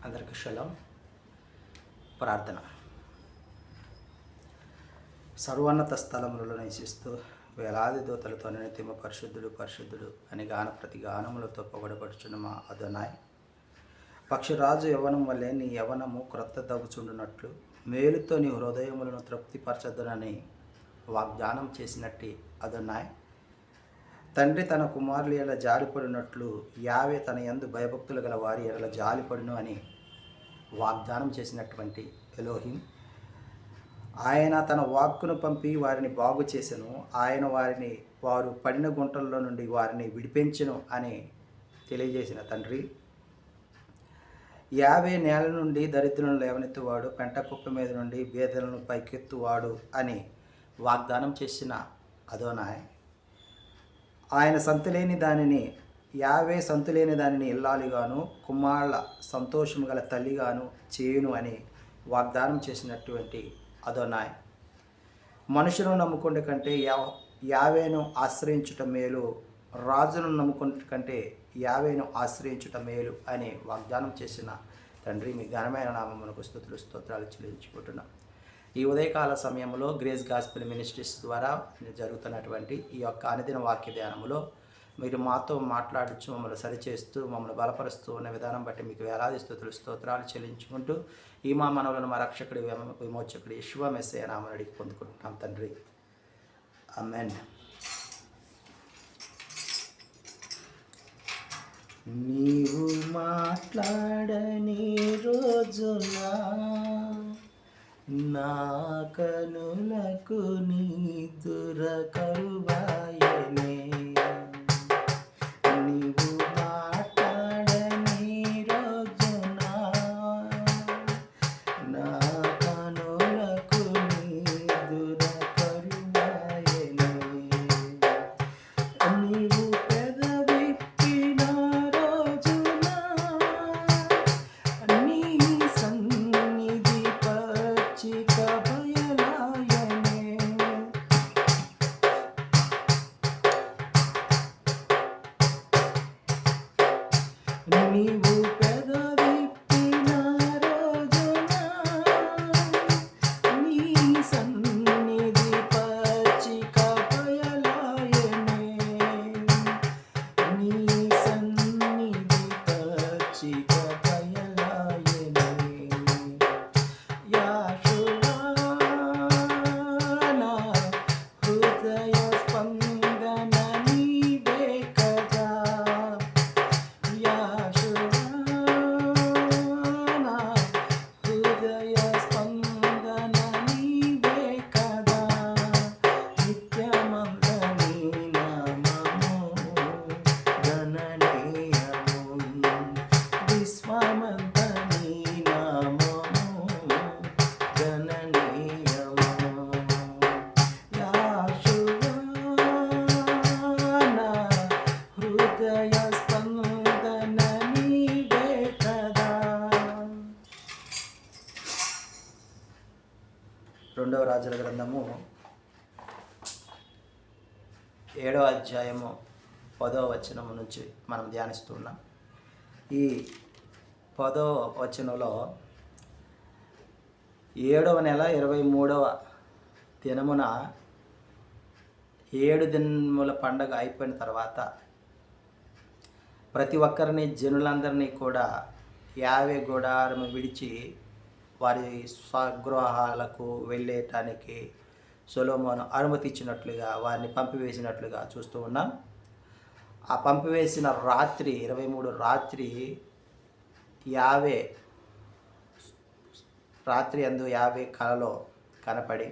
అందరికీ షలోం. ప్రార్థన. సర్వోన్నత స్థలములలో నివసిస్తూ వేలాది దూతలతో నిత్యము పరిశుద్ధుడు పరిశుద్ధుడు అని ప్రతి గానములతో పొగడబడుచున్న మా అదోనాయ్, పక్షిరాజు యవ్వనం వల్లే నీ యవ్వనము క్రొత్త దగుచుండునట్లు మేలుతో నీ హృదయములను తృప్తిపరచదునని వాగ్దానం చేసినట్టి అదోనాయ్, తండ్రి తన కుమారుల ఎడల జాలిపడినట్లు యావే తన యందు భయభక్తులు గల వారి ఎడల జాలిపడును అని వాగ్దానం చేసినటువంటి ఎలోహిం, ఆయన తన వాక్కును పంపి వారిని బాగు చేసెను. ఆయన వారు పడిన గుంటల్లో నుండి వారిని విడిపించెను అని తెలియజేసిన తండ్రి, యావే నేల నుండి దరిద్రులను లేవనెత్తువాడు, పెంట కుప్ప మీద నుండి బేదలను పైకెత్తువాడు అని వాగ్దానం చేసిన అదోనాయ్, ఆయన సంతులేని దానిని యావే సంతులేని దానిని ఇల్లాలిగాను కుమారుల సంతోషము గల తల్లిగాను చేయును అని వాగ్దానం చేసినటువంటి అదోనాయ్, మనుషులను నమ్ముకుంటే కంటే యావేను ఆశ్రయించుట మేలు, రాజును నమ్ముకుంటే కంటే యావేను ఆశ్రయించుట మేలు అని వాగ్దానం చేసిన తండ్రి, మీ ఘనమైన నామమునకు స్తుతులు స్తోత్రాలు చెల్లించుకుంటున్నాం. ఈ ఉదయకాల సమయంలో గ్రేస్ గాస్పెల్ మినిస్ట్రీస్ ద్వారా జరుగుతున్నటువంటి ఈ యొక్క అనుదిన వాక్య ధ్యానములో మీరు మాతో మాట్లాడుచు మమ్మల్ని సరిచేస్తూ మమ్మల్ని బలపరుస్తూ ఉన్న విధానం బట్టి మీకు వేలాది స్తుతులు స్తోత్రాలు చెల్లించుకుంటూ ఈ మా మనవులను మా రక్షకుడి విమోచకుడి యేషువా మెస్సీయ నామమున అడిగి పొందుకుంటున్నాం తండ్రి, ఆమేన్. నీవు మాట్లాడని రోజున నా కనులకు నీ కరువాయనే, నీవు మాట్లాడని రోజున నా కనులకు నీ కరువాయనే, నీవు పెదవిప్పిన రోజున నీ సన్నిధి పచ్చిక బయలాయనే, నీవు పెదవిప్పిన రోజున నీ సన్నిధి పచ్చిక బయలాయనే, నీ సన్నిధి పచ్చిక బయలాయనే. యాషువా నా హృదయ స్పందన నీవే కదా, యాషువా నా హృదయ స్పందన నీవే కదా, నిత్యమంత నీ నామము గణనీయము, విశ్వమంత నీ నామము గణనీయము. యాషువా నా హృదయ స్పందన నీవే కదా. రెండవ రాజుల గ్రంథము 7వ అధ్యాయము 10వ వచనము నుంచి మనం ధ్యానిస్తున్నాం. ఈ 10వ వచనంలో 7వ నెల 23వ దినమున 7 దినముల పండగ అయిపోయిన తర్వాత ప్రతి ఒక్కరిని జనులందరినీ కూడా యావే గుడారము విడిచి వారి స్వగృహాలకు వెళ్ళటానికి సొలొమోను అనుమతి ఇచ్చినట్లుగా వారిని పంపివేసినట్లుగా చూస్తూ ఉన్నాం. ఆ పంపివేసిన రాత్రి 23 రాత్రి యావే యందు యావే కలలో కనపడి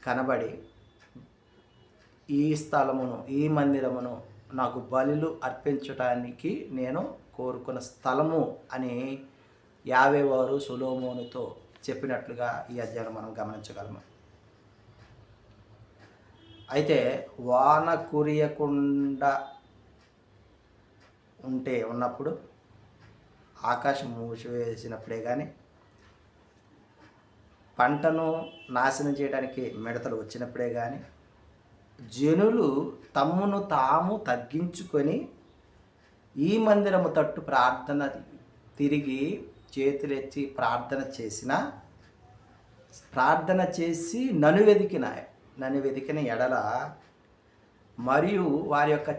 కనబడి ఈ స్థలమును ఈ మందిరమును నాకు బలులు అర్పించటానికి నేను కోరుకున్న స్థలము అని యావే వారు సొలొమోనుతో చెప్పినట్లుగా ఈ అధ్యాయంలో మనం గమనించగలము. అయితే వాన కురియకుండా ఉన్నప్పుడు ఆకాశం మూసివేసినప్పుడే కానీ పంటను నాశనం చేయడానికి మిడతలు వచ్చినప్పుడే కానీ జనులు తమ్మును తాము తగ్గించుకొని ఈ మందిరము తట్టు తిరిగి చేతులెత్తి ప్రార్థన చేసి నన్ను వెదికిన ఎడల మరియు వారి యొక్క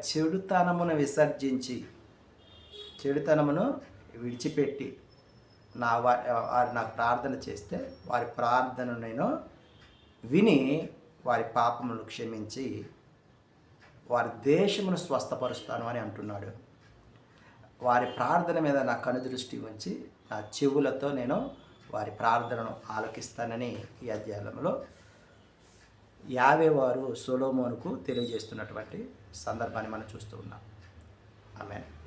చెడుతనమును విడిచిపెట్టి వారు నాకు ప్రార్థన చేస్తే వారి ప్రార్థన నేను విని వారి పాపములను క్షమించి వారి దేశమును స్వస్థపరుస్తాను అని అంటున్నాడు. వారి ప్రార్థన మీద నా కనుదృష్టి ఉంచి నా చెవులతో నేను వారి ప్రార్థనను ఆలకిస్తానని ఈ అధ్యాయంలో యావే వారు సొలొమోనుకు తెలియజేస్తున్నటువంటి సందర్భాన్ని మనం చూస్తూ ఉన్నాం. ఆమేన్.